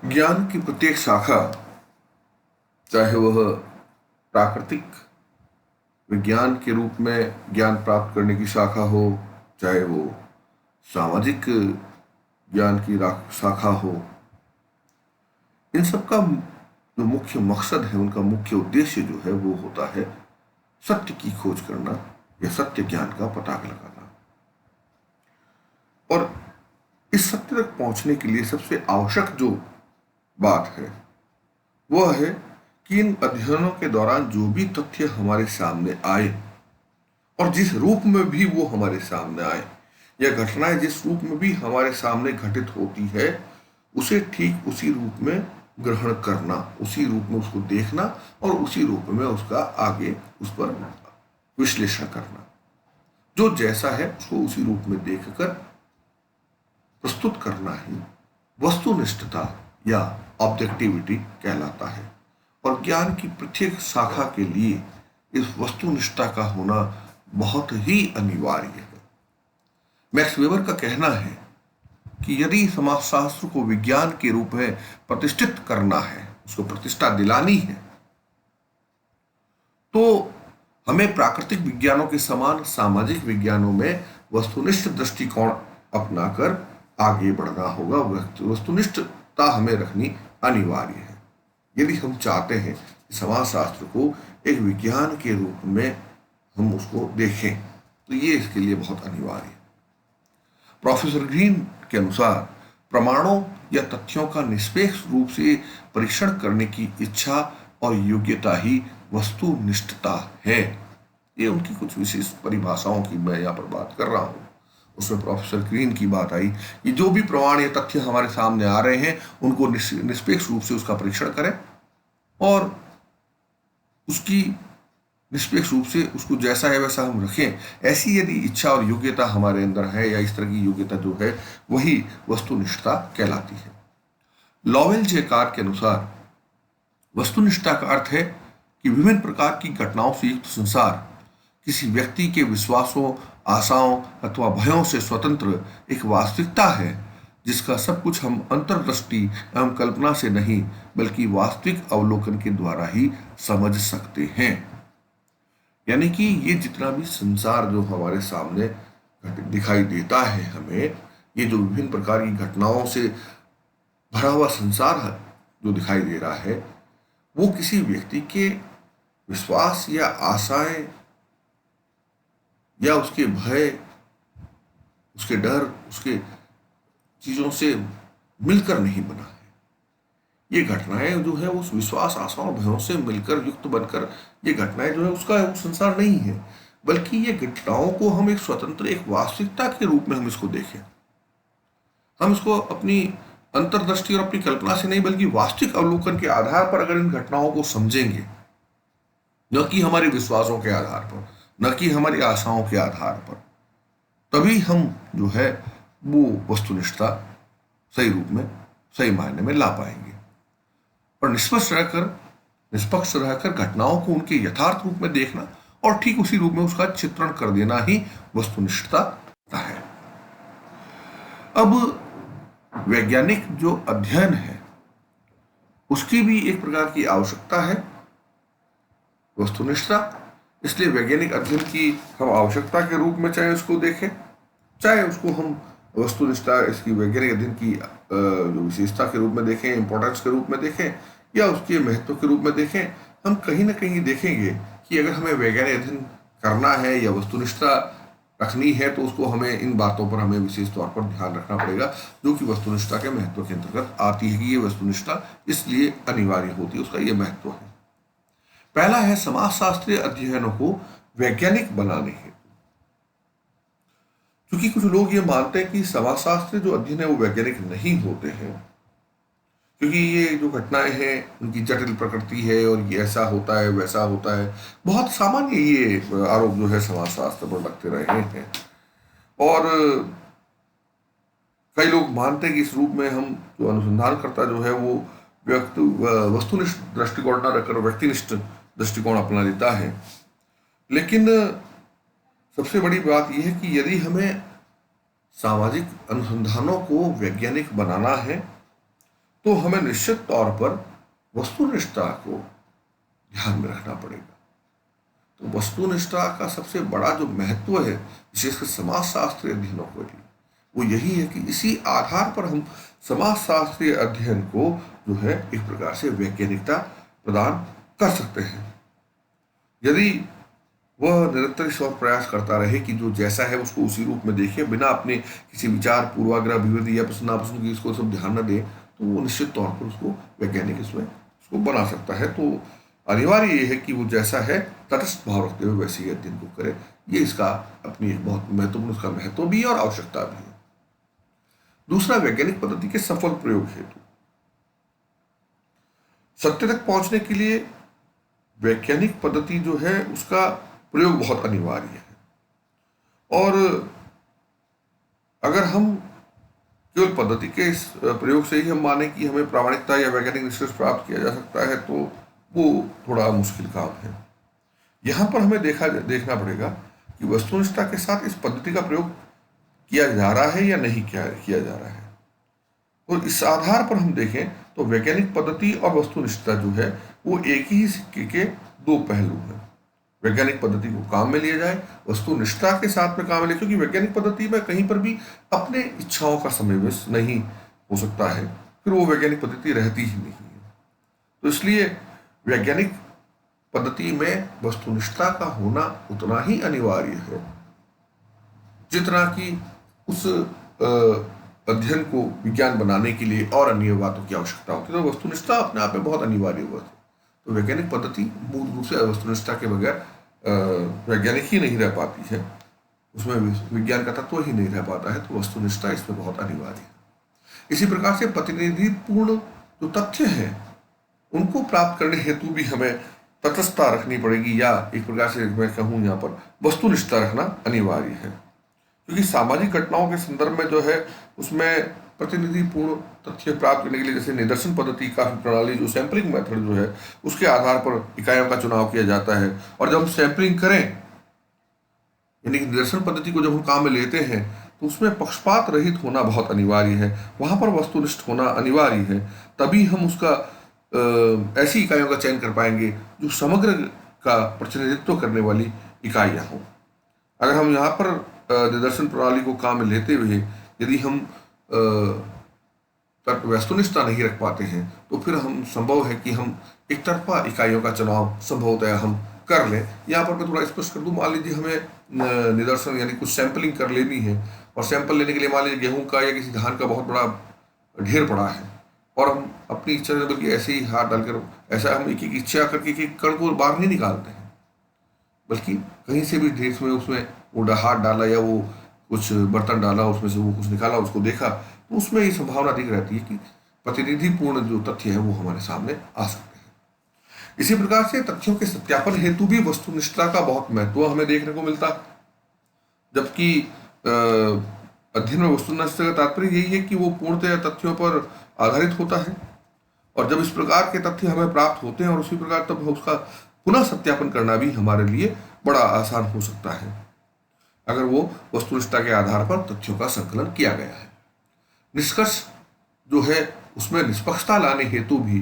ज्ञान की प्रत्येक शाखा, चाहे वह प्राकृतिक विज्ञान के रूप में ज्ञान प्राप्त करने की शाखा हो, चाहे वो सामाजिक ज्ञान की शाखा हो, इन सब का जो मुख्य मकसद है, उनका मुख्य उद्देश्य जो है वो होता है सत्य की खोज करना या सत्य ज्ञान का पता लगाना। और इस सत्य तक पहुंचने के लिए सबसे आवश्यक जो बात है वह है कि इन अध्ययनों के दौरान जो भी तथ्य हमारे सामने आए और जिस रूप में भी वो हमारे सामने आए, या घटनाएं जिस रूप में भी हमारे सामने घटित होती है, उसे ठीक उसी रूप में ग्रहण करना, उसी रूप में उसको देखना और उसी रूप में उसका आगे उस पर विश्लेषण करना। जो जैसा है उसको उसी रूप में देखकर प्रस्तुत करना ही वस्तुनिष्ठता या ऑब्जेक्टिविटी कहलाता है। और ज्ञान की प्रत्येक शाखा के लिए इस वस्तुनिष्ठता का होना बहुत ही अनिवार्य है। मैक्स वेबर का कहना है कि यदि समाजशास्त्र को विज्ञान के रूप में प्रतिष्ठित करना है, उसको प्रतिष्ठा दिलानी है, तो हमें प्राकृतिक विज्ञानों के समान सामाजिक विज्ञानों में वस्तुनिष्ठ दृष्टिकोण अपनाकर आगे बढ़ना होगा। वस्तुनिष्ठता हमें रखनी अनिवार्य है यदि हम चाहते हैं कि समाजशास्त्र को एक विज्ञान के रूप में हम उसको देखें, तो ये इसके लिए बहुत अनिवार्य है। प्रोफेसर ग्रीन के अनुसार प्रमाणों या तथ्यों का निष्पक्ष रूप से परीक्षण करने की इच्छा और योग्यता ही वस्तुनिष्ठता है। ये उनकी कुछ विशेष परिभाषाओं की मैं यहाँ पर बात कर रहा हूँ। उसमें प्रोफेसर ग्रीन की बात आई कि जो भी प्रमाण या तथ्य हमारे सामने आ रहे हैं उनको निष्पक्ष रूप से उसका परीक्षण करें और उसकी निष्पक्ष रूप से उसको जैसा है वैसा हम रखें। ऐसी यदि इच्छा और योग्यता हमारे अंदर है, या इस तरह की योग्यता जो है, वही वस्तुनिष्ठता कहलाती है। लॉवेल जेकार के अनुसार वस्तुनिष्ठता का अर्थ है कि विभिन्न प्रकार की घटनाओं से युक्त संसार किसी व्यक्ति के विश्वासों, आशाओं अथवा भयों से स्वतंत्र एक वास्तविकता है जिसका सब कुछ हम अंतर्दृष्टि एवं कल्पना से नहीं बल्कि वास्तविक अवलोकन के द्वारा ही समझ सकते हैं। यानी कि ये जितना भी संसार जो हमारे सामने दिखाई देता है हमें, ये जो विभिन्न प्रकार की घटनाओं से भरा हुआ संसार है जो दिखाई दे रहा है, वो किसी व्यक्ति के विश्वास या आशाएं या उसके भय, उसके डर, उसके चीजों से मिलकर नहीं बना है। ये घटनाएं जो है उस विश्वास, आशा और भयों से मिलकर युक्त बनकर ये घटनाएं जो है उसका वो संसार नहीं है, बल्कि ये घटनाओं को हम एक स्वतंत्र, एक वास्तविकता के रूप में हम इसको देखें। हम इसको अपनी अंतर्दृष्टि और अपनी कल्पना से नहीं बल्कि वास्तविक अवलोकन के आधार पर अगर इन घटनाओं को समझेंगे, न कि हमारे विश्वासों के आधार पर, न कि हमारी आशाओं के आधार पर, तभी हम जो है वो वस्तुनिष्ठता सही रूप में, सही मायने में ला पाएंगे। और निष्पक्ष रहकर घटनाओं को उनके यथार्थ रूप में देखना और ठीक उसी रूप में उसका चित्रण कर देना ही वस्तुनिष्ठता है। अब वैज्ञानिक जो अध्ययन है उसकी भी एक प्रकार की आवश्यकता है, वस्तुनिष्ठता। इसलिए वैज्ञानिक अध्ययन की हम आवश्यकता के रूप में चाहे उसको देखें, चाहे उसको हम वस्तुनिष्ठता, इसकी वैज्ञानिक अध्ययन की जो विशेषता के रूप में देखें, इंपॉर्टेंस के रूप में देखें, या उसके महत्व के रूप में देखें, हम कहीं ना कहीं देखेंगे कि अगर हमें वैज्ञानिक अध्ययन करना है या वस्तुनिष्ठता रखनी है तो उसको हमें इन बातों पर हमें विशेष तौर पर ध्यान रखना पड़ेगा, जो कि वस्तुनिष्ठता के महत्व के अंतर्गत आती है कि ये वस्तुनिष्ठता इसलिए अनिवार्य होती है, उसका ये महत्व है। पहला है समाजशास्त्रीय अध्ययनों को वैज्ञानिक बनाने हेतु। क्योंकि कुछ लोग ये मानते हैं कि समाजशास्त्र जो अध्ययन है वो वैज्ञानिक नहीं होते हैं, क्योंकि ये जो घटनाएं हैं उनकी जटिल प्रकृति है और ये ऐसा होता है वैसा होता है। बहुत सामान्य ये आरोप जो है समाजशास्त्र पर लगते रहे हैं। और कई लोग मानते हैं कि इस रूप में हम जो अनुसंधानकर्ता जो है वो वस्तुनिष्ठ दृष्टिकोण न रखकर व्यक्तिनिष्ठ दृष्टिकोण अपना लेता है। लेकिन सबसे बड़ी बात यह है कि यदि हमें सामाजिक अनुसंधानों को वैज्ञानिक बनाना है तो हमें निश्चित तौर पर वस्तुनिष्ठता को ध्यान में रखना पड़ेगा। तो वस्तुनिष्ठता का सबसे बड़ा जो महत्व है विशेषकर समाजशास्त्रीय अध्ययनों के लिए, वो यही है कि इसी आधार पर हम समाजशास्त्रीय अध्ययन को जो है एक प्रकार से वैज्ञानिकता प्रदान कर सकते हैं। यदि वह निरंतर इस ओर प्रयास करता रहे कि जो जैसा है उसको उसी रूप में देखे, बिना अपने किसी विचार पूर्वाग्रह अभिवृद्धि या पसंद नापसंद की इसको सब ध्यान न दे, तो वो निश्चित तौर पर उसको वैज्ञानिक इसमें उसको बना सकता है। तो अनिवार्य ये है कि वो जैसा है तटस्थ भाव रखते हुए वैसे ही अध्ययन को करे। ये इसका अपनी एक बहुत महत्वपूर्ण उसका महत्व भी है और आवश्यकता भी है। दूसरा, वैज्ञानिक पद्धति के सफल प्रयोग हेतु सत्य तक पहुंचने के लिए वैज्ञानिक पद्धति जो है उसका प्रयोग बहुत अनिवार्य है। और अगर हम केवल पद्धति के इस प्रयोग से ही हम माने कि हमें प्रामाणिकता या वैज्ञानिक निष्कर्ष प्राप्त किया जा सकता है, तो वो थोड़ा मुश्किल काम है। यहाँ पर हमें देखना पड़ेगा कि वस्तुनिष्ठता के साथ इस पद्धति का प्रयोग किया जा रहा है या नहीं किया जा रहा है। और इस आधार पर हम देखें तो वैज्ञानिक पद्धति और वस्तुनिष्ठता जो है वो एक ही सिक्के के दो पहलू हैं। वैज्ञानिक पद्धति को काम में लिया जाए, वस्तुनिष्ठता के साथ में काम में लिया, क्योंकि वैज्ञानिक पद्धति में कहीं पर भी अपने इच्छाओं का समावेश नहीं हो सकता है, फिर वो वैज्ञानिक पद्धति रहती ही नहीं है। तो इसलिए वैज्ञानिक पद्धति में वस्तुनिष्ठता का होना उतना ही अनिवार्य है जितना कि उस अध्ययन को विज्ञान बनाने के लिए और अन्य बातों की आवश्यकता होती है। तो वस्तुनिष्ठता अपने आप में बहुत अनिवार्य हुआ है। तो वैज्ञानिक पद्धति मूल रूप से वस्तुनिष्ठता के बगैर वैज्ञानिक ही नहीं रह पाती है, उसमें विज्ञान का तत्व ही नहीं रह पाता है। तो वस्तुनिष्ठता इसमें बहुत अनिवार्य है। इसी प्रकार से प्रतिनिधिपूर्ण जो तथ्य हैं उनको प्राप्त करने हेतु भी हमें तटस्थता रखनी पड़ेगी, या एक प्रकार से मैं कहूँ यहाँ पर वस्तुनिष्ठता रखना अनिवार्य है। क्योंकि सामाजिक घटनाओं के संदर्भ में जो है उसमें प्रतिनिधिपूर्ण तथ्य प्राप्त करने के लिए जैसे निदर्शन पद्धति का प्रणाली जो सैंपलिंग मेथड जो है उसके आधार पर इकाइयों का चुनाव किया जाता है। और जब हम सैंपलिंग करें यानी कि निदर्शन पद्धति को जब हम काम में लेते हैं तो उसमें पक्षपात रहित होना बहुत अनिवार्य है, वहां पर वस्तुनिष्ठ होना अनिवार्य है। तभी हम उसका ऐसी इकाइयों का चयन कर पाएंगे जो समग्र का प्रतिनिधित्व करने वाली इकाइयां हों। अगर हम यहाँ पर निदर्शन प्रणाली को काम में लेते हुए यदि हम वस्तुनिष्ठता नहीं रख पाते हैं तो फिर हम संभव है कि हम एक तरफा इकाइयों का चुनाव संभवतः हम कर लें। यहाँ पर मैं थोड़ा स्पष्ट कर दूं, मान लीजिए हमें निदर्शन यानी कुछ सैंपलिंग कर लेनी है और सैंपल लेने के लिए मान लीजिए गेहूं का या किसी धान का बहुत बड़ा ढेर पड़ा है और हम अपनी इच्छा से बल्कि ऐसे ही हाथ डालकर ऐसा हम एक एक इच्छा करके एक कण को बाहर नहीं निकालते हैं, बल्कि कहीं से भी ढेर में उसमें वो हाथ डाला या वो कुछ बर्तन डाला उसमें से वो कुछ निकाला उसको देखा, तो उसमें ये संभावना दिख रहती है कि प्रतिनिधिपूर्ण जो तथ्य है वो हमारे सामने आ सकते हैं। इसी प्रकार से तथ्यों के सत्यापन हेतु भी वस्तुनिष्ठता का बहुत महत्व हमें देखने को मिलता है। जबकि अध्ययन में वस्तुनिष्ठता का तात्पर्य यही है कि वो पूर्णतः तथ्यों पर आधारित होता है, और जब इस प्रकार के तथ्य हमें प्राप्त होते हैं और उसी प्रकार तब उसका पुनः सत्यापन करना भी हमारे लिए बड़ा आसान हो सकता है अगर वो वस्तुनिष्ठता के आधार पर तथ्यों का संकलन किया गया है। निष्कर्ष जो है उसमें निष्पक्षता लाने हेतु भी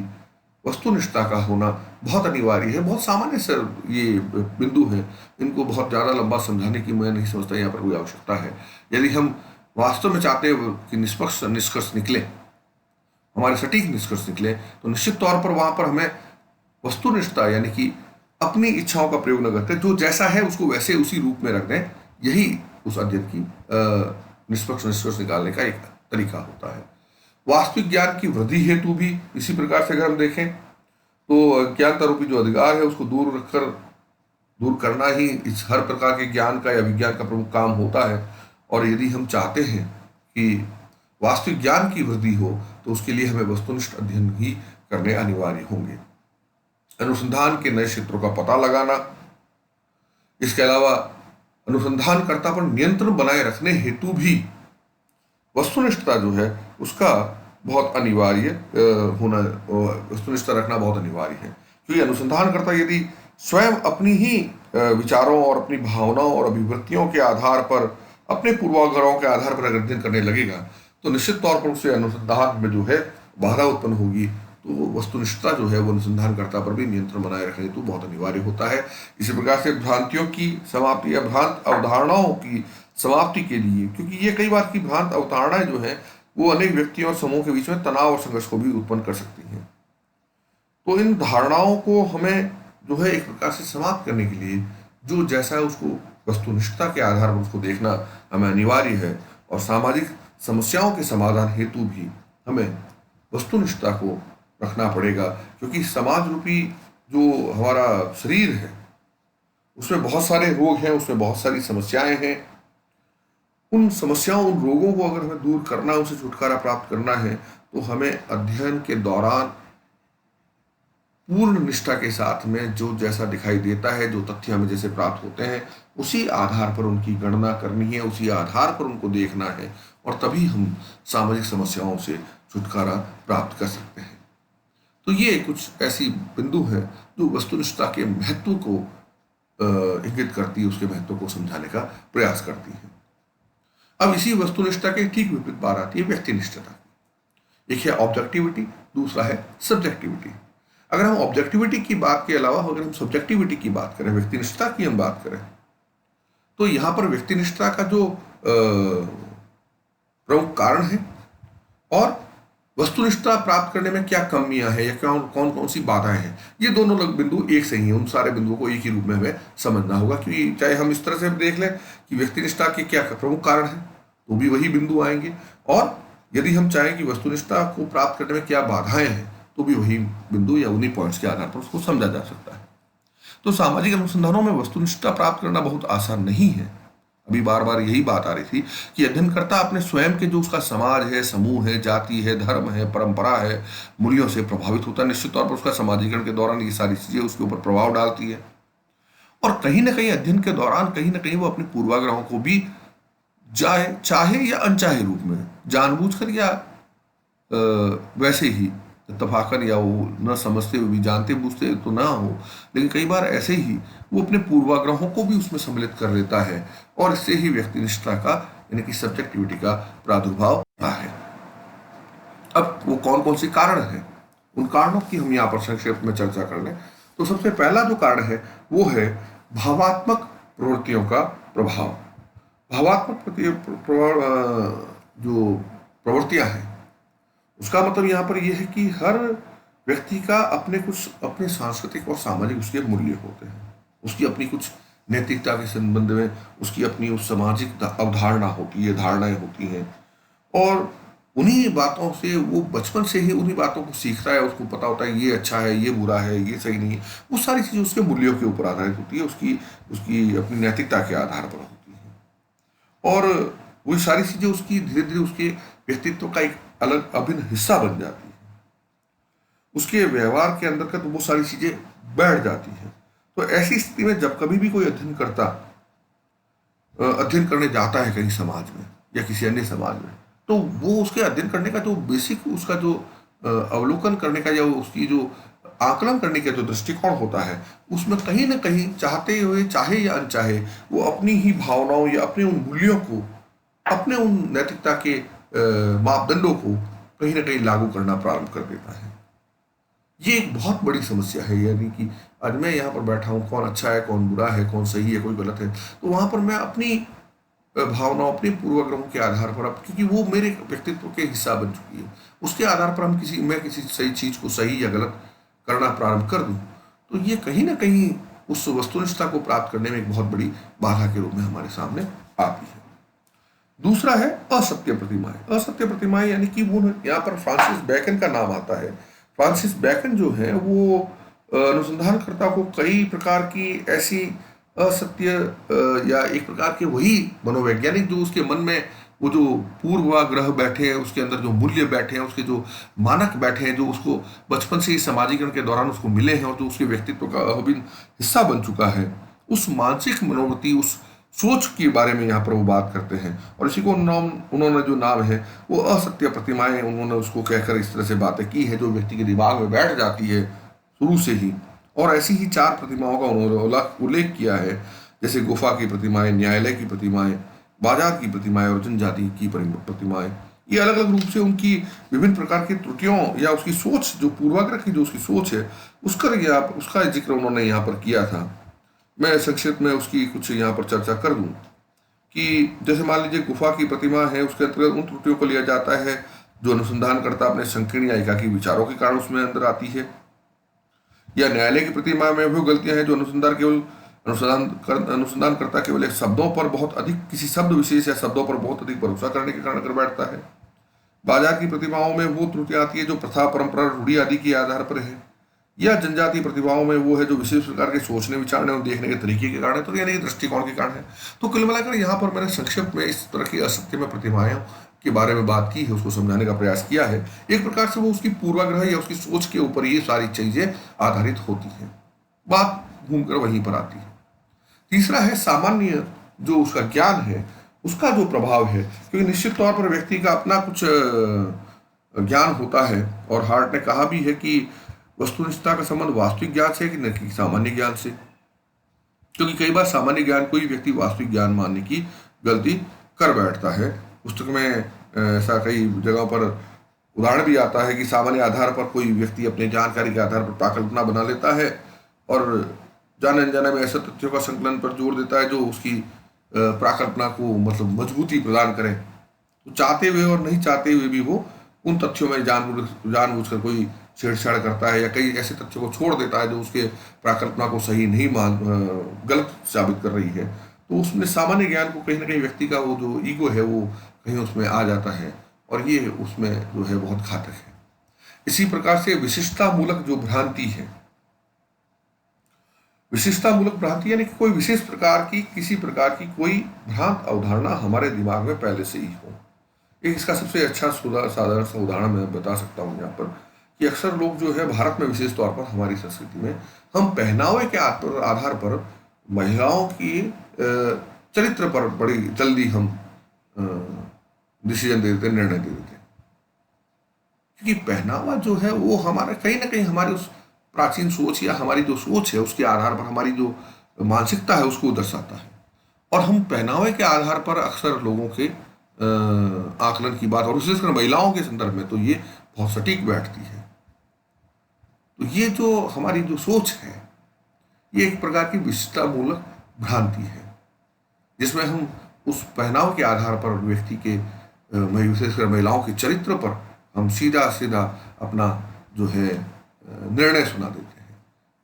वस्तुनिष्ठता का होना बहुत अनिवार्य है। बहुत सामान्य से ये बिंदु है, इनको बहुत ज़्यादा लंबा समझाने की मैं नहीं समझता यहाँ पर कोई आवश्यकता है। यदि हम वास्तव में चाहते हैं कि निष्पक्ष निष्कर्ष निकले, हमारे सटीक निष्कर्ष निकले, तो निश्चित तौर पर वहाँ पर हमें वस्तुनिष्ठता यानी कि अपनी इच्छाओं का प्रयोग न करते, जो जैसा है उसको वैसे उसी रूप में रख दें, यही उस अध्ययन की निष्पक्ष निष्कर्ष निकालने का एक तरीका होता है। वास्तविक ज्ञान की वृद्धि हेतु भी इसी प्रकार से अगर हम देखें तो अज्ञानता रूपी जो अधिकार है उसको दूर करना ही इस हर प्रकार के ज्ञान का या विज्ञान का प्रमुख काम होता है। और यदि हम चाहते हैं कि वास्तविक ज्ञान की वृद्धि हो तो उसके लिए हमें वस्तुनिष्ठ अध्ययन ही करने अनिवार्य होंगे। अनुसंधान के नए क्षेत्रों का पता लगाना, इसके अलावा अनुसंधानकर्ता पर नियंत्रण बनाए रखने हेतु भी वस्तुनिष्ठता जो है उसका बहुत अनिवार्य होना, वस्तुनिष्ठता रखना बहुत अनिवार्य है। क्योंकि अनुसंधानकर्ता यदि स्वयं अपनी ही विचारों और अपनी भावनाओं और अभिव्यक्तियों के आधार पर, अपने पूर्वाग्रहों के आधार पर अगर अध्ययन करने लगेगा तो निश्चित तौर पर उससे अनुसंधान में जो है बाधा उत्पन्न होगी तो वस्तुनिष्ठता जो है वो अनुसंधानकर्ता पर भी नियंत्रण बनाए रखने तो बहुत अनिवार्य होता है। इसी प्रकार से भ्रांतियों की समाप्ति या भ्रांत अवधारणाओं की समाप्ति के लिए, क्योंकि ये कई बार की भ्रांत अवधारणाएं जो है वो अनेक व्यक्तियों और समूह के बीच में तनाव और संघर्ष को भी उत्पन्न कर सकती हैं। तो इन धारणाओं को हमें जो है एक प्रकार से समाप्त करने के लिए जो जैसा है उसको वस्तुनिष्ठता के आधार पर उसको देखना हमें अनिवार्य है, और सामाजिक समस्याओं के समाधान हेतु भी हमें वस्तुनिष्ठता को रखना पड़ेगा, क्योंकि समाज रूपी जो हमारा शरीर है उसमें बहुत सारे रोग हैं, उसमें बहुत सारी समस्याएं हैं। उन समस्याओं, उन रोगों को अगर हमें दूर करना, उनसे छुटकारा प्राप्त करना है तो हमें अध्ययन के दौरान पूर्ण निष्ठा के साथ में जो जैसा दिखाई देता है, जो तथ्य हमें जैसे प्राप्त होते हैं, उसी आधार पर उनकी गणना करनी है, उसी आधार पर उनको देखना है, और तभी हम सामाजिक समस्याओं से छुटकारा प्राप्त कर सकते हैं। तो ये कुछ ऐसी बिंदु हैं जो वस्तुनिष्ठता के महत्व को इंगित करती है, उसके महत्व को समझाने का प्रयास करती है। अब इसी वस्तुनिष्ठता के ठीक विपरीत बात आती है व्यक्तिनिष्ठता। एक है ऑब्जेक्टिविटी, दूसरा है सब्जेक्टिविटी। अगर हम ऑब्जेक्टिविटी की बात के अलावा अगर हम सब्जेक्टिविटी की बात करें, व्यक्तिनिष्ठता की हम बात करें, तो यहाँ पर व्यक्तिनिष्ठता का जो प्रमुख कारण है और वस्तुनिष्ठता प्राप्त करने में क्या कमियां हैं या कौन कौन कौन सी बाधाएं हैं, ये दोनों बिंदु एक से ही हैं। उन सारे बिंदुओं को एक ही रूप में हमें समझना होगा, क्योंकि चाहे हम इस तरह से देख लें कि व्यक्तिनिष्ठता के क्या प्रमुख कारण हैं तो भी वही बिंदु आएंगे, और यदि हम चाहें कि वस्तुनिष्ठता को प्राप्त करने में क्या बाधाएं हैं तो भी वही बिंदु या उन्हीं पॉइंट्स के आधार पर उसको समझा जा सकता है। तो सामाजिक अनुसंधानों में वस्तुनिष्ठता प्राप्त करना बहुत आसान नहीं है। अभी बार बार यही बात आ रही थी कि अध्ययनकर्ता अपने स्वयं के जो उसका समाज है, समूह है, जाति है, धर्म है, परंपरा है, मूल्यों से प्रभावित होता है। निश्चित तौर पर उसका समाजीकरण के दौरान ये सारी चीजें उसके ऊपर प्रभाव डालती है, और कहीं ना कहीं अध्ययन के दौरान कहीं ना कहीं वो अपने पूर्वाग्रहों को भी चाहे या अनचाहे रूप में, जानबूझकर या वैसे ही इत्तफाकन या वो न समझते हुए भी, जानते बूझते तो ना हो, लेकिन कई बार ऐसे ही वो अपने पूर्वाग्रहों को भी उसमें सम्मिलित कर लेता है, और इससे ही व्यक्तिनिष्ठता का यानी कि सब्जेक्टिविटी का प्रादुर्भाव होता है। अब वो कौन कौन से कारण हैं, उन कारणों की हम यहाँ पर संक्षेप में चर्चा कर लें तो सबसे पहला जो कारण है वो है भावात्मक प्रवृत्तियों का प्रभाव। भावात्मक जो प्रवृत्तियां हैं उसका मतलब यहाँ पर यह है कि हर व्यक्ति का अपने सांस्कृतिक और सामाजिक उसके मूल्य होते हैं, उसकी अपनी कुछ नैतिकता के संबंध में उसकी अपनी उस सामाजिक अवधारणा होती है, धारणाएं होती हैं, और उन्हीं बातों से वो बचपन से ही उन्हीं बातों को सीखता है। उसको पता होता है ये अच्छा है, ये बुरा है, ये सही नहीं है। वो सारी चीज़ें उसके मूल्यों के ऊपर आधारित होती है, उसकी उसकी अपनी नैतिकता के आधार पर होती है, और वो सारी चीज़ें उसकी धीरे धीरे उसके व्यक्तित्व का एक अलग अभिन्न हिस्सा बन जाती है। उसके व्यवहार के अंदर का तो वो सारी चीजें बैठ जाती हैं। तो ऐसी स्थिति में जब कभी भी कोई अध्ययन करने जाता है कहीं समाज में या किसी अन्य समाज में, तो वो उसके अध्ययन करने का जो बेसिक उसका जो अवलोकन करने का या उसकी जो आकलन करने का जो दृष्टिकोण होता है, उसमें कहीं ना कहीं चाहते हुए चाहे या अनचाहे वो अपनी ही भावनाओं या अपने उन मूल्यों को, अपने उन नैतिकता के मापदंडों को कहीं ना कहीं लागू करना प्रारंभ कर देता है। ये एक बहुत बड़ी समस्या है, यानी कि आज मैं यहाँ पर बैठा हूँ, कौन अच्छा है, कौन बुरा है, कौन सही है, कोई गलत है, तो वहाँ पर मैं अपनी भावनाओं, अपने पूर्वाग्रहों के आधार पर, अब क्योंकि वो मेरे व्यक्तित्व के हिस्सा बन चुकी है, उसके आधार पर मैं किसी सही चीज को सही या गलत करना प्रारंभ कर दूं, तो ये कहीं ना कहीं उस वस्तुनिष्ठता को प्राप्त करने में एक बहुत बड़ी बाधा के रूप में हमारे सामने आती है। दूसरा है असत्य प्रतिमाएं। असत्य प्रतिमाएं यानी कि वो यहाँ पर फ्रांसिस बेकन का नाम आता है। फ्रांसिस बेकन जो है वो अनुसंधानकर्ता को कई प्रकार की ऐसी असत्य या एक प्रकार के वही मनोवैज्ञानिक जो उसके मन में वो जो पूर्वाग्रह बैठे हैं, उसके अंदर जो मूल्य बैठे हैं, उसके जो मानक बैठे हैं, जो उसको बचपन से ही समाजीकरण के दौरान उसको मिले हैं और जो उसके व्यक्तित्व का अभिन्न हिस्सा बन चुका है, उस मानसिक मनोवृत्ति, उस सोच के बारे में यहाँ पर वो बात करते हैं। और इसी को उन्होंने जो नाम है वो असत्य प्रतिमाएं, उन्होंने उसको कहकर इस तरह से बातें की है जो व्यक्ति के दिमाग में बैठ जाती है शुरू से ही। और ऐसी ही 4 प्रतिमाओं का उन्होंने उल्लेख किया है, जैसे गुफा की प्रतिमाएं, न्यायालय की प्रतिमाएं, बाजार की प्रतिमाएं और जनजाति की प्रतिमाएं। ये अलग अलग रूप से उनकी विभिन्न प्रकार की त्रुटियों या उसकी सोच, जो पूर्वाग्रह की जो उसकी सोच है, उसका जिक्र उन्होंने यहाँ पर किया था। मैं संक्षिप्त में उसकी कुछ यहाँ पर चर्चा कर दूं कि जैसे मान लीजिए गुफा की प्रतिमा है, उसके अंतर्गत उन त्रुटियों को लिया जाता है जो अनुसंधानकर्ता अपने संकीर्ण या एकाकी विचारों के कारण उसमें अंदर आती है, या न्यायालय की प्रतिमा में वो गलतियां हैं जो अनुसंधानकर्ता केवल एक शब्दों पर बहुत अधिक, किसी शब्द विशेष या शब्दों पर बहुत अधिक भरोसा करने के कारण कर बैठता है। बाजार की प्रतिमाओं में वो त्रुटियां आती है जो प्रथा, परंपरा, रूढ़ी आदि के आधार पर है, या जनजातीय प्रतिभाओं में वो है जो विशेष प्रकार के सोचने, विचारने और देखने के तरीके के कारण है, तो यानी कि दृष्टिकोण के कारण है। तो कुल मिलाकर यहाँ पर मैंने संक्षिप्त में इस तरह की असत्य में प्रतिमाएं के बारे में बात की है, उसको समझाने का प्रयास किया है। एक प्रकार से वो उसकी पूर्वाग्रह या उसकी सोच के ऊपर ये सारी चीजें आधारित होती हैं, बात घूमकर वहीं पर आती है। तीसरा है सामान्य जो उसका ज्ञान है, उसका जो प्रभाव है, क्योंकि निश्चित तौर पर व्यक्ति का अपना कुछ ज्ञान होता है, और हार्ट ने कहा भी है कि वस्तुनिष्ठता का संबंध वास्तविक ज्ञान से कि न कि सामान्य ज्ञान से, क्योंकि कई बार सामान्य ज्ञान को ही व्यक्ति वास्तविक ज्ञान मानने की गलती कर बैठता है। पुस्तक में ऐसा कई जगहों पर उदाहरण भी आता है कि सामान्य आधार पर कोई व्यक्ति अपने जानकारी के आधार पर प्राकल्पना बना लेता है और जाने अनजाने में ऐसे तथ्यों का संकलन पर जोर देता है जो उसकी प्राकल्पना को मतलब मजबूती प्रदान करें। तो चाहते हुए और नहीं चाहते हुए भी वो उन तथ्यों में जानबूझकर कोई छेड़छाड़ करता है, या कई ऐसे तथ्यों को छोड़ देता है जो उसके प्राकल्पना को सही नहीं गलत साबित कर रही है। तो उसमें सामान्य ज्ञान को कहीं ना कहीं व्यक्ति का वो जो ईगो है वो कहीं उसमें आ जाता है, और ये उसमें जो है बहुत घातक है। इसी प्रकार से विशिष्टता मूलक जो भ्रांति है, विशिष्टता मूलक भ्रांति यानी कि कोई विशेष प्रकार की, किसी प्रकार की कोई भ्रांत अवधारणा हमारे दिमाग में पहले से ही हो। एक इसका सबसे अच्छा साधारण सा उदाहरण मैं बता सकता हूँ यहाँ पर, कि अक्सर लोग जो है भारत में विशेष तौर पर हमारी संस्कृति में हम पहनावे के आधार पर महिलाओं की चरित्र पर बड़ी जल्दी हम डिसीजन दे देते, निर्णय दे देते, क्योंकि पहनावा जो है वो हमारा कहीं ना कहीं हमारी उस प्राचीन सोच या हमारी जो सोच है उसके आधार पर हमारी जो मानसिकता है उसको दर्शाता है। और हम पहनावे के आधार पर अक्सर लोगों के आकलन की बात, और विशेषकर महिलाओं के संदर्भ में तो ये बहुत सटीक बैठती है। तो ये जो हमारी जो सोच है ये एक प्रकार की विशिष्टता मूलक भ्रांति है, जिसमें हम उस पहनाव के आधार पर व्यक्ति के विशेषकर महिलाओं के चरित्र पर हम सीधा सीधा अपना जो है निर्णय सुना देते हैं।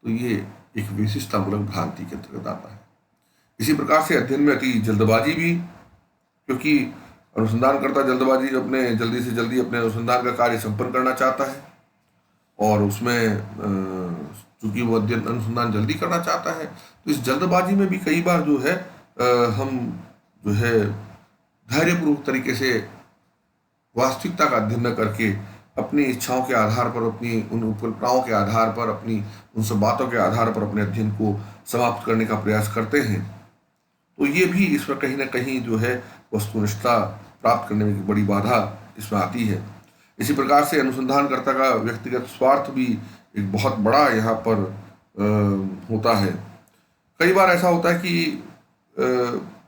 तो ये एक विशिष्टता मूलक भ्रांति के अंतर्गत आता है। इसी प्रकार से अध्ययन में अति जल्दबाजी भी, क्योंकि अनुसंधानकर्ता जल्दी से जल्दी अपने अनुसंधान का कार्य संपन्न करना चाहता है, और उसमें चूंकि वो अध्ययन अनुसंधान जल्दी करना चाहता है, तो इस जल्दबाजी में भी कई बार जो है हम जो है धैर्यपूर्वक तरीके से वास्तविकता का अध्ययन न करके अपनी इच्छाओं के आधार पर, अपनी उन उपकल्पनाओं के आधार पर, अपनी उन सब बातों के आधार पर अपने अध्ययन को समाप्त करने का प्रयास करते हैं। तो ये भी इसमें कहीं ना कहीं जो है वस्तुनिष्ठता प्राप्त करने में बड़ी बाधा इसमें आती है। इसी प्रकार से अनुसंधानकर्ता का व्यक्तिगत स्वार्थ भी एक बहुत बड़ा यहाँ पर होता है। कई बार ऐसा होता है कि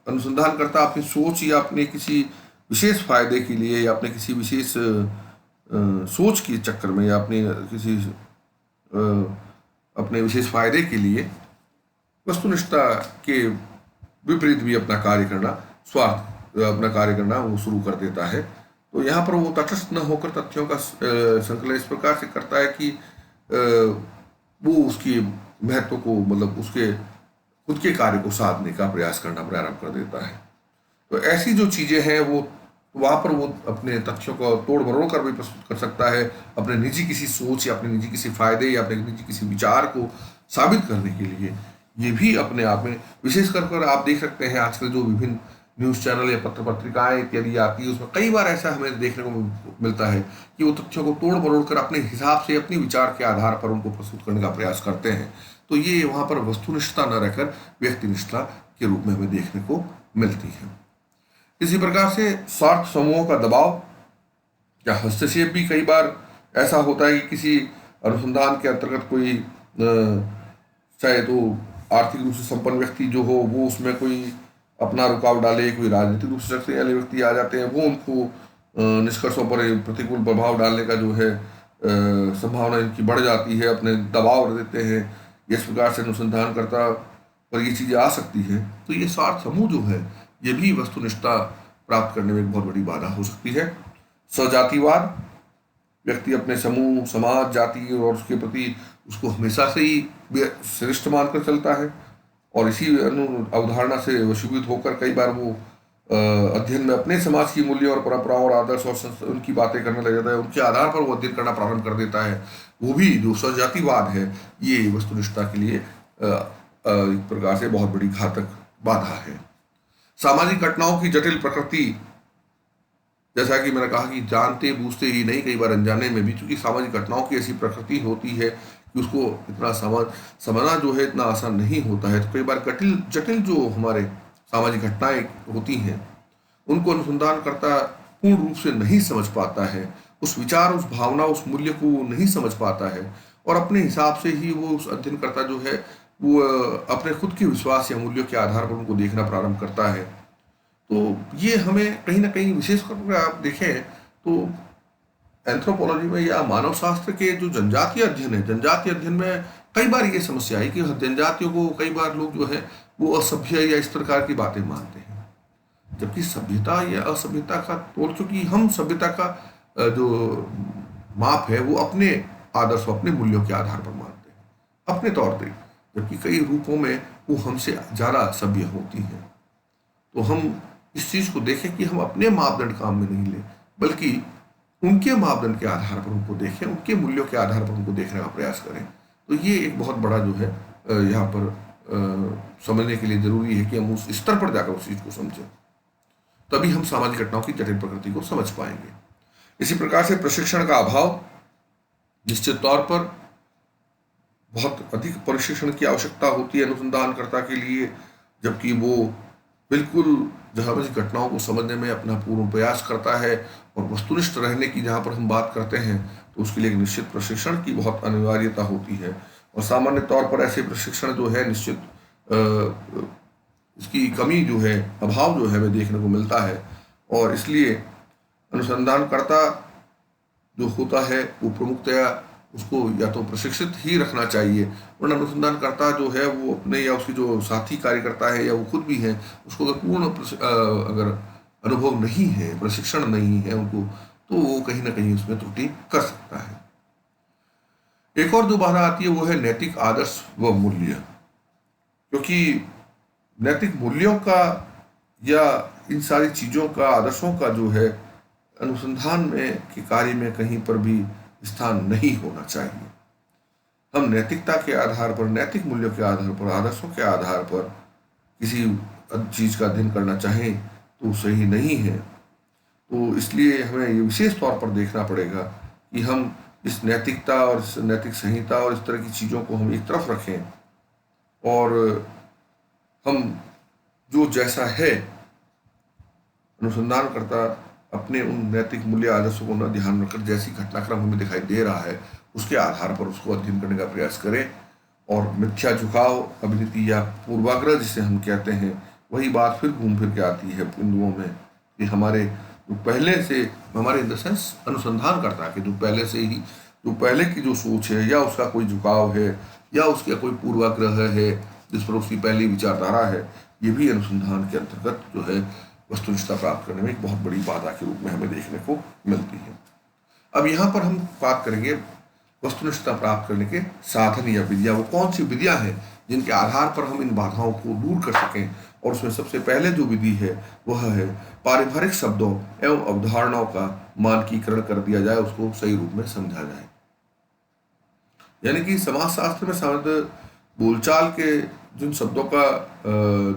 अनुसंधानकर्ता अपनी सोच या अपने किसी विशेष फायदे के लिए, या अपने किसी विशेष सोच के चक्कर में, या अपने विशेष फायदे के लिए वस्तुनिष्ठता के विपरीत भी अपना कार्य करना वो शुरू कर देता है। तो यहाँ पर वो तटस्थ न होकर तथ्यों का संकलन इस प्रकार से करता है कि वो उसकी महत्व को, मतलब उसके खुद के कार्य को साधने का प्रयास करना प्रारंभ कर देता है। तो ऐसी जो चीजें हैं वो वहाँ पर वो अपने तथ्यों को तोड़ मरोड़ कर भी प्रस्तुत कर सकता है, अपने निजी किसी सोच या अपने निजी किसी फायदे या अपने निजी किसी विचार को साबित करने के लिए। ये भी अपने आप में विशेष कर आप देख सकते हैं आजकल जो विभिन्न न्यूज़ चैनल या पत्र पत्रिकाएं इत्यादि आती है, उसमें कई बार ऐसा हमें देखने को मिलता है कि वो तथ्यों को तोड़ मरोड़ कर अपने हिसाब से, अपने विचार के आधार पर उनको प्रस्तुत करने का प्रयास करते हैं। तो ये वहाँ पर वस्तुनिष्ठता न रहकर व्यक्तिनिष्ठता के रूप में हमें देखने को मिलती है। इसी प्रकार से स्वार्थ समूहों का दबाव या हस्तक्षेप भी कई बार ऐसा होता है कि किसी अनुसंधान के अंतर्गत कोई चाहे तो आर्थिक रूप से संपन्न व्यक्ति जो हो वो उसमें कोई अपना रुकावट डाले, कोई राजनीतिक रूप से शक्तिशाली व्यक्ति आ जाते हैं, वो उनको निष्कर्षों पर प्रतिकूल प्रभाव डालने का जो है संभावना इनकी बढ़ जाती है, अपने दबाव देते हैं, इस प्रकार से अनुसंधानकर्ता पर ये चीज़ें आ सकती है। तो ये स्वार्थ समूह जो है ये भी वस्तुनिष्ठता प्राप्त करने में एक बहुत बड़ी बाधा हो सकती है। स्वजातिवाद, व्यक्ति अपने समूह, समाज, जाति और उसके प्रति उसको हमेशा से ही श्रेष्ठ मानकर चलता है और इसी अवधारणा से वशीभूत होकर कई बार वो अध्ययन में अपने समाज की मूल्य और परंपराओं और आदर्श और उनकी बातें करने लग जाता है, उनके आधार पर वो अध्ययन करना प्रारंभ कर देता है। वो भी जो स्वजातिवाद है ये वस्तुनिष्ठता के लिए एक प्रकार से बहुत बड़ी घातक बाधा है। सामाजिक घटनाओं की जटिल प्रकृति, जैसा कि मैंने कहा कि जानते बूझते ही नहीं, कई बार अनजाने में भी, क्योंकि सामाजिक घटनाओं की ऐसी प्रकृति होती है कि उसको इतना समझना जो है इतना आसान नहीं होता है। तो कई बार जटिल जटिल जो हमारे सामाजिक घटनाएं होती हैं उनको अनुसंधानकर्ता पूर्ण रूप से नहीं समझ पाता है, उस विचार, उस भावना, उस मूल्य को वो नहीं समझ पाता है और अपने हिसाब से ही वो उस अध्ययनकर्ता जो है वो अपने खुद के विश्वास या मूल्यों के आधार पर उनको देखना प्रारंभ करता है। तो ये हमें कहीं ना कहीं, विशेषकर अगर आप देखें तो एंथ्रोपोलॉजी में या मानव शास्त्र के जो जनजातीय अध्ययन है, जनजातीय अध्ययन में कई बार ये समस्या है कि जनजातियों को कई बार लोग जो है वो असभ्य या इस प्रकार की बातें मानते हैं, जबकि सभ्यता या असभ्यता का तोड़, क्योंकि हम सभ्यता का जो माप है वो अपने आदर्श, अपने मूल्यों के आधार पर मानते हैं अपने तौर पे, जबकि कई रूपों में वो हमसे ज़्यादा सभ्य होती हैं। तो हम इस चीज़ को देखें कि हम अपने मापदंड काम में नहीं लें, बल्कि उनके मापदंड के आधार पर उनको देखें, उनके मूल्यों के आधार पर उनको देखने का प्रयास करें। तो ये एक बहुत बड़ा जो है यहाँ पर समझने के लिए जरूरी है कि हम उस स्तर पर जाकर उस चीज़ को समझें, तभी हम सामाजिक घटनाओं की जटिल प्रकृति को समझ पाएंगे। इसी प्रकार से प्रशिक्षण का अभाव, निश्चित तौर पर बहुत अधिक प्रशिक्षण की आवश्यकता होती है अनुसंधानकर्ता के लिए, जबकि वो बिल्कुल सामाजिक घटनाओं को समझने में अपना पूर्ण प्रयास करता है और वस्तुनिष्ठ रहने की जहाँ पर हम बात करते हैं तो उसके लिए एक निश्चित प्रशिक्षण की बहुत अनिवार्यता होती है। और सामान्य तौर पर ऐसे प्रशिक्षण जो है निश्चित इसकी कमी जो है, अभाव जो है हमें देखने को मिलता है और इसलिए अनुसंधानकर्ता जो होता है वो प्रमुखतया उसको या तो प्रशिक्षित ही रखना चाहिए, वरना अनुसंधानकर्ता जो है वो अपने या उसकी जो साथी कार्यकर्ता है या वो खुद भी है उसको अगर पूर्ण अगर अनुभव नहीं है, प्रशिक्षण नहीं है उनको, तो वो कहीं ना कहीं उसमें त्रुटि कर सकता है। एक और जो बाधा आती है वो है नैतिक आदर्श व मूल्य, क्योंकि नैतिक मूल्यों का या इन सारी चीज़ों का, आदर्शों का जो है अनुसंधान में के कार्य में कहीं पर भी स्थान नहीं होना चाहिए। हम नैतिकता के आधार पर, नैतिक मूल्यों के आधार पर, आदर्शों के आधार पर किसी चीज़ का अध्ययन करना चाहें तो सही नहीं है। तो इसलिए हमें ये विशेष तौर पर देखना पड़ेगा कि हम इस नैतिकता और इस नैतिक संहिता और इस तरह की चीज़ों को हम एक तरफ रखें और हम जो जैसा है अनुसंधानकर्ता अपने उन नैतिक मूल्य आदर्शों को न ध्यान रखकर जैसी घटनाक्रम हमें दिखाई दे रहा है उसके आधार पर उसको अध्ययन करने का प्रयास करें। और मिथ्या झुकाव, अभिनीति या पूर्वाग्रह जिसे हम कहते हैं, वही बात फिर घूम फिर के आती है बिंदुओं में कि हमारे जो पहले से, हमारे इन द सेंस अनुसंधानकर्ता के जो पहले से ही, जो पहले की जो सोच है या उसका कोई झुकाव है या उसका कोई पूर्वाग्रह है जिस पर उसकी पहली विचारधारा है, ये भी अनुसंधान के अंतर्गत जो है वस्तुनिष्ठता प्राप्त करने में एक बहुत बड़ी बाधा के रूप में हमें देखने को मिलती है। अब यहाँ पर हम बात करेंगे वस्तुनिष्ठता प्राप्त करने के साधन या विधियाँ, वो कौन सी विधियाँ हैं जिनके आधार पर हम इन बाधाओं को दूर कर सकें। और उसमें सबसे पहले जो विधि है वह है पारिभाषिक शब्दों एवं अवधारणाओं का मानकीकरण कर दिया जाए, उसको सही रूप में समझा जाए। यानी कि समाजशास्त्र में सामान्य बोलचाल के जिन शब्दों का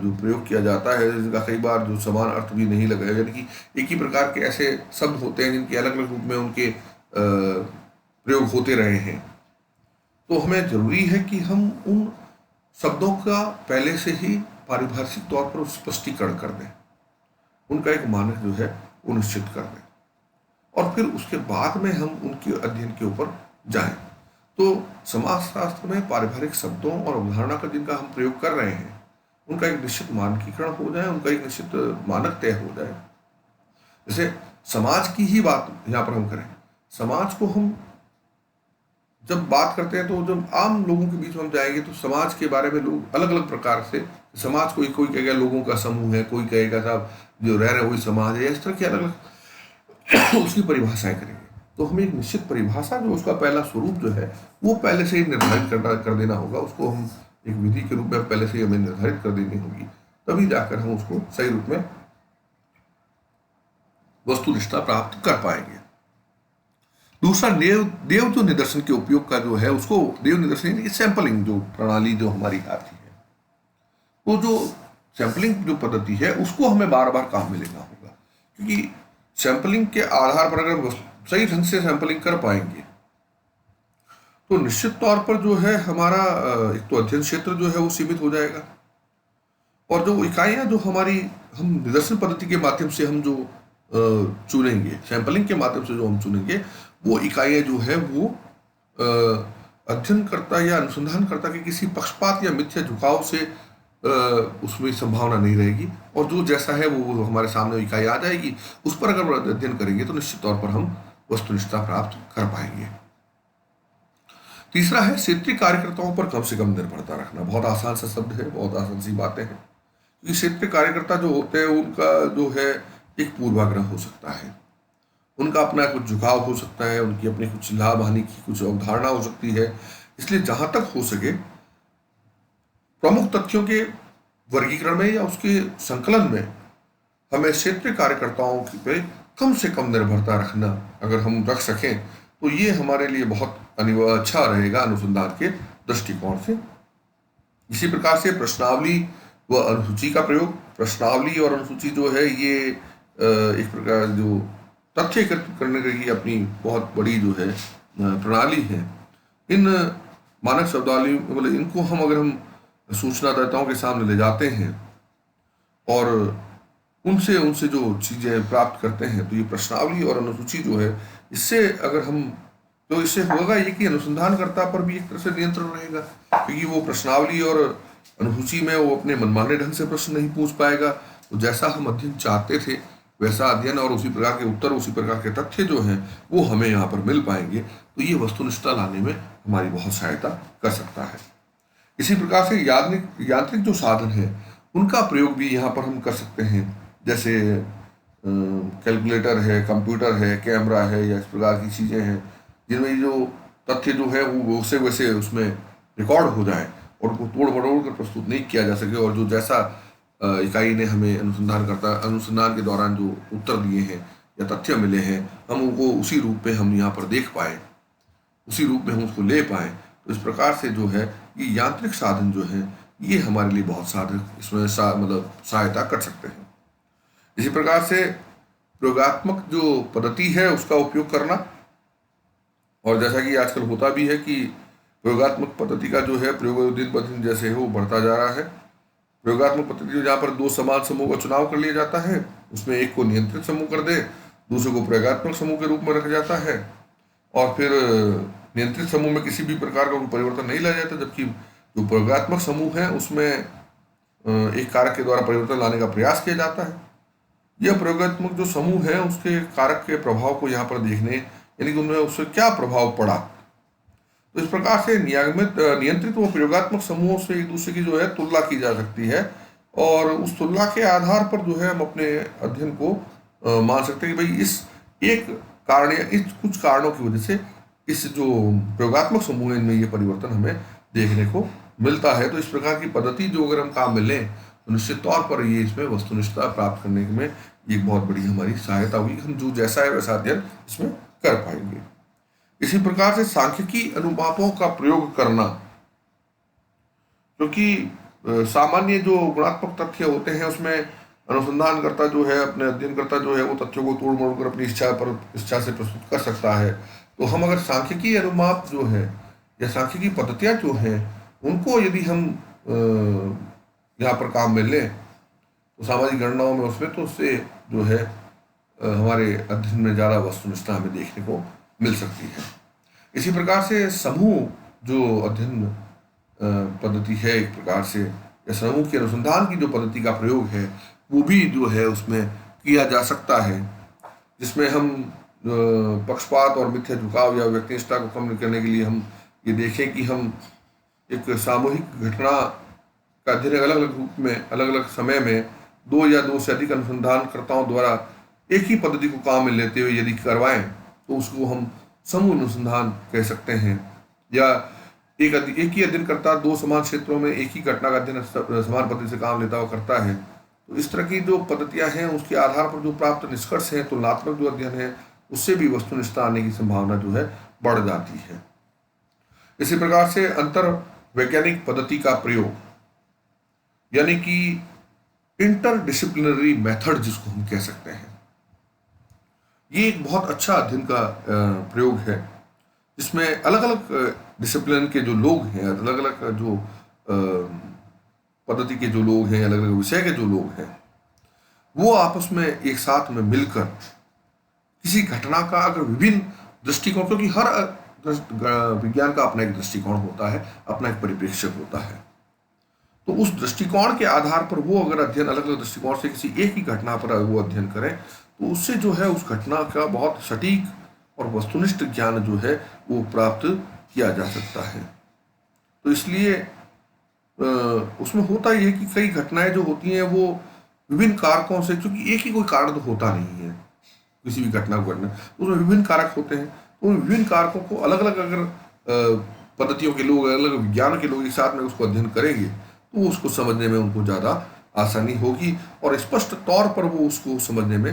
जो प्रयोग किया जाता है, जिनका कई बार जो समान अर्थ भी नहीं लगा, यानी कि एक ही प्रकार के ऐसे शब्द होते हैं जिनके अलग अलग रूप में उनके प्रयोग होते रहे हैं, तो हमें जरूरी है कि हम उन शब्दों का पहले से ही पारिभाषिक तौर पर स्पष्टीकरण कर दें, उनका एक मानक जो है वो निश्चित कर दें और फिर उसके बाद में हम उनके अध्ययन के ऊपर जाएं। तो समाजशास्त्र में पारिभाषिक शब्दों और अवधारणा का जिनका हम प्रयोग कर रहे हैं उनका एक निश्चित मानकीकरण हो जाए, उनका एक निश्चित मानक तय हो जाए। जैसे समाज की ही बात यहाँ पर हम करें, समाज को हम जब बात करते हैं तो जब आम लोगों के बीच में हम जाएंगे तो समाज के बारे में लोग अलग अलग प्रकार से, समाज कोई कहेगा लोगों का समूह है, कोई कहेगा साहब जो रह रहे वही समाज है, इस तरह की अलग अलग उसकी परिभाषाएं करेंगे। तो हमें एक निश्चित परिभाषा, जो उसका पहला स्वरूप जो है वो पहले से ही निर्धारित कर देना होगा, उसको हम एक विधि के रूप में पहले से ही हमें निर्धारित कर देनी होगी, तभी जाकर हम उसको सही रूप में वस्तुनिष्ठता प्राप्त कर पाएंगे। दूसरा देव जो निदर्शन के उपयोग का जो है, उसको देव निदर्शन यानी सैंपलिंग जो प्रणाली जो हमारी आती है, वो जो सैंपलिंग जो पद्धति है उसको हमें बार बार काम में लेना होगा, क्योंकि सैंपलिंग के आधार पर अगर सही ढंग से सैंपलिंग कर पाएंगे तो निश्चित तौर पर जो है हमारा एक तो अध्ययन क्षेत्र जो है वो सीमित हो जाएगा, और जो इकाइयां जो हमारी हम निदर्शन पद्धति के माध्यम से हम जो चुनेंगे, सैंपलिंग के माध्यम से जो हम चुनेंगे, वो इकाइयां जो है वो अध्ययनकर्ता या अनुसंधानकर्ता के किसी पक्षपात या मिथ्या झुकाव से उसमें संभावना नहीं रहेगी, और जो जैसा है वो हमारे सामने इकाई आ जाएगी, उस पर अगर अध्ययन करेंगे तो निश्चित तौर पर हम वस्तुनिष्ठता प्राप्त कर पाएंगे। तीसरा है क्षेत्रीय कार्यकर्ताओं पर कम से कम निर्भरता रखना। बहुत आसान सा शब्द है, बहुत आसान सी बातें हैं, क्योंकि क्षेत्रीय कार्यकर्ता जो होते हैं उनका जो है एक पूर्वाग्रह हो सकता है, उनका अपना कुछ झुकाव हो सकता है, उनकी अपनी कुछ लाभ हानि की कुछ अवधारणा हो सकती है। इसलिए जहां तक हो सके प्रमुख तथ्यों के वर्गीकरण में या उसके संकलन में हमें क्षेत्रीय कार्यकर्ताओं पे कम से कम निर्भरता रखना अगर हम रख सकें तो ये हमारे लिए बहुत अच्छा रहेगा अनुसंधान के दृष्टिकोण से। इसी प्रकार से प्रश्नावली व अनुसूची का प्रयोग, प्रश्नावली और अनुसूची जो है ये एक प्रकार जो तथ्य एकत्रित करने की अपनी बहुत बड़ी जो है प्रणाली है। इन मानक शब्दावली मतलब इनको हम अगर हम सूचनादाताओं के सामने ले जाते हैं और उनसे जो चीज़ें प्राप्त करते हैं, तो ये प्रश्नावली और अनुसूची जो है, इससे अगर हम तो इससे होगा ये कि अनुसंधानकर्ता पर भी एक तरह से नियंत्रण रहेगा, क्योंकि वो प्रश्नावली और अनुसूची में वो अपने मनमाने ढंग से प्रश्न नहीं पूछ पाएगा। तो जैसा हम अध्ययन चाहते थे वैसा अध्ययन और उसी प्रकार के उत्तर, उसी प्रकार के तथ्य जो हैं वो हमें यहाँ पर मिल पाएंगे। तो ये वस्तुनिष्ठता लाने में हमारी बहुत सहायता कर सकता है। इसी प्रकार से यांत्रिक जो साधन है उनका प्रयोग भी यहाँ पर हम कर सकते हैं, जैसे कैलकुलेटर है, कंप्यूटर है, कैमरा है, या इस प्रकार की चीज़ें हैं जिनमें जो तथ्य जो है वो वैसे उसमें रिकॉर्ड हो जाए और उनको तोड़ मरोड़ कर प्रस्तुत नहीं किया जा सके, और जो जैसा इकाई ने हमें अनुसंधान के दौरान जो उत्तर दिए हैं या तथ्य मिले हैं, हम उनको उसी रूप में हम यहाँ पर देख पाए, उसी रूप में हम उसको ले पाए। तो इस प्रकार से जो है ये यांत्रिक साधन जो है ये हमारे लिए बहुत साधक इसमें मतलब सहायता कर सकते हैं। इसी प्रकार से प्रयोगात्मक जो पद्धति है उसका उपयोग करना, और जैसा कि आजकल होता भी है कि प्रयोगात्मक पद्धति का जो है प्रयोग दिन ब दिन जैसे है वो बढ़ता जा रहा है। प्रयोगात्मक पद्धति जहाँ पर दो समान समूह का चुनाव कर लिया जाता है, उसमें एक को नियंत्रित समूह कर दे, दूसरे को प्रयोगात्मक समूह के रूप में रखा जाता है, और फिर नियंत्रित समूह में किसी भी प्रकार का कोई परिवर्तन नहीं लाया जाता, जबकि जो प्रयोगात्मक समूह है उसमें एक कारक के द्वारा परिवर्तन लाने का प्रयास किया जाता है। यह प्रयोगात्मक जो समूह है उसके कारक के प्रभाव को यहाँ पर देखने, यानी कि उनमें उससे क्या प्रभाव पड़ा। तो इस प्रकार से नियंत्रित व प्रयोगात्मक समूहों से एक दूसरे की जो है तुलना की जा सकती है, और उस तुलना के आधार पर जो है हम अपने अध्ययन को मान सकते हैं कि भाई इस एक कारण या इस कुछ कारणों की वजह से इस जो प्रयोगात्मक समूह है इनमें ये परिवर्तन हमें देखने को मिलता है। तो इस प्रकार की पद्धति जो अगर हम काम में लें तो निश्चित तौर पर ये इसमें वस्तुनिष्ठता प्राप्त करने में एक बहुत बड़ी हमारी सहायता होगी, हम जो जैसा है वैसा अध्ययन इसमें कर पाएंगे। इसी प्रकार से सांख्यिकी अनुपातों का प्रयोग करना, क्योंकि सामान्य जो गुणात्मक तथ्य होते हैं उसमें अनुसंधानकर्ता जो है अपने अध्ययनकर्ता जो है वो तथ्यों को तोड़ मोड़ कर अपनी इच्छा से प्रस्तुत कर सकता है। तो हम अगर सांख्यिकी अनुपात जो है या सांख्यिकी पद्धतियाँ जो हैं उनको यदि हम यहाँ पर काम में लें तो सामाजिक गणनाओं में उसमें तो उससे जो है हमारे अध्ययन में ज़्यादा वस्तुनिष्ठता हमें देखने को मिल सकती है। इसी प्रकार से समूह जो अध्ययन पद्धति है एक प्रकार से, या समूह के अनुसंधान की जो पद्धति का प्रयोग है वो भी जो है उसमें किया जा सकता है। जिसमें हम पक्षपात और मिथ्या झुकाव या व्यक्तिनिष्ठता को कम करने के लिए हम ये देखें कि हम एक सामूहिक घटना का अध्ययन अलग अलग रूप में अलग अलग समय में दो या दो से अधिक अनुसंधानकर्ताओं द्वारा एक ही पद्धति को काम में लेते हुए यदि करवाएं तो उसको हम समूह अनुसंधान कह सकते हैं। या एक ही अध्ययनकर्ता दो समान क्षेत्रों में एक ही घटना का अध्ययन समान पद्धति से काम लेता हुआ करता है, तो इस तरह की जो पद्धतियां हैं उसके आधार पर जो प्राप्त निष्कर्ष हैं, तुलनात्मक जो अध्ययन है उससे भी वस्तुनिष्ठता आने की संभावना जो है बढ़ जाती है। इसी प्रकार से अंतर वैज्ञानिक पद्धति का प्रयोग, यानी कि इंटरडिसिप्लिनरी मेथड जिसको हम कह सकते हैं, ये एक बहुत अच्छा अध्ययन का प्रयोग है जिसमें अलग अलग डिसिप्लिन के जो लोग हैं, अलग अलग जो पद्धति के जो लोग हैं, अलग अलग विषय के जो लोग हैं, वो आपस में एक साथ में मिलकर किसी घटना का अगर विभिन्न दृष्टिकोण, क्योंकि हर विज्ञान का अपना एक दृष्टिकोण होता है, अपना एक परिप्रेक्ष्य होता है, तो उस दृष्टिकोण के आधार पर वो अगर अध्ययन अलग अलग दृष्टिकोण से किसी एक ही घटना पर वो अध्ययन करें तो उससे जो है उस घटना का बहुत सटीक और वस्तुनिष्ठ ज्ञान जो है वो प्राप्त किया जा सकता है। तो इसलिए उसमें होता ये है कि कई घटनाएं जो होती हैं वो विभिन्न कारकों से, क्योंकि एक ही कोई कारण तो होता नहीं है किसी भी घटना को घटना, उसमें विभिन्न कारक होते हैं, तो उन विभिन्न कारकों को अलग अलग अगर पद्धतियों के लोग, अलग अलग विज्ञान के लोग एक साथ में उसको अध्ययन करेंगे तो उसको समझने में उनको ज़्यादा आसानी होगी और स्पष्ट तौर पर वो उसको समझने में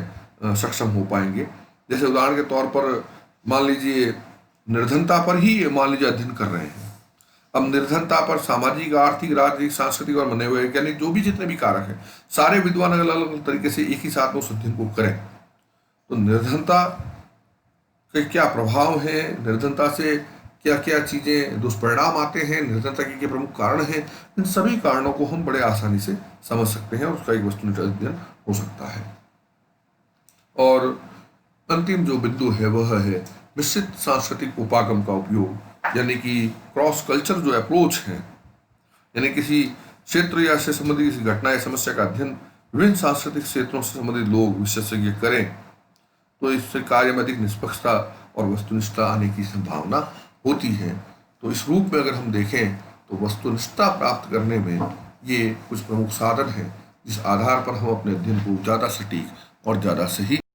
सक्षम हो पाएंगे। जैसे उदाहरण के तौर पर मान लीजिए निर्धनता पर ही मान लीजिए अध्ययन कर रहे हैं। अब निर्धनता पर सामाजिक, आर्थिक, राजनीतिक, सांस्कृतिक और मनोवैज्ञानिक जो भी जितने भी कारक हैं, सारे विद्वान अलग अलग तरीके से एक ही साथ में उस अध्ययन को करें तो निर्धनता के क्या प्रभाव हैं, निर्धनता से क्या क्या चीज़ें दुष्परिणाम आते हैं, निर्धनता के प्रमुख कारण हैं, इन सभी कारणों को हम बड़े आसानी से समझ सकते हैं और उसका एक वस्तुनिष्ठ अध्ययन हो सकता है। और अंतिम जो बिंदु है वह है मिश्रित सांस्कृतिक उपागम का उपयोग, यानी कि क्रॉस कल्चर जो अप्रोच है, यानी किसी क्षेत्र या से संबंधित किसी घटना या समस्या का अध्ययन विभिन्न सांस्कृतिक क्षेत्रों से संबंधित लोग विशेषज्ञ करें तो इससे कार्य में अधिक निष्पक्षता और वस्तुनिष्ठता आने की संभावना होती है। तो इस रूप में अगर हम देखें तो वस्तुनिष्ठता प्राप्त करने में ये कुछ प्रमुख साधन हैं जिस आधार पर हम अपने अध्ययन को ज़्यादा सटीक और ज़्यादा सही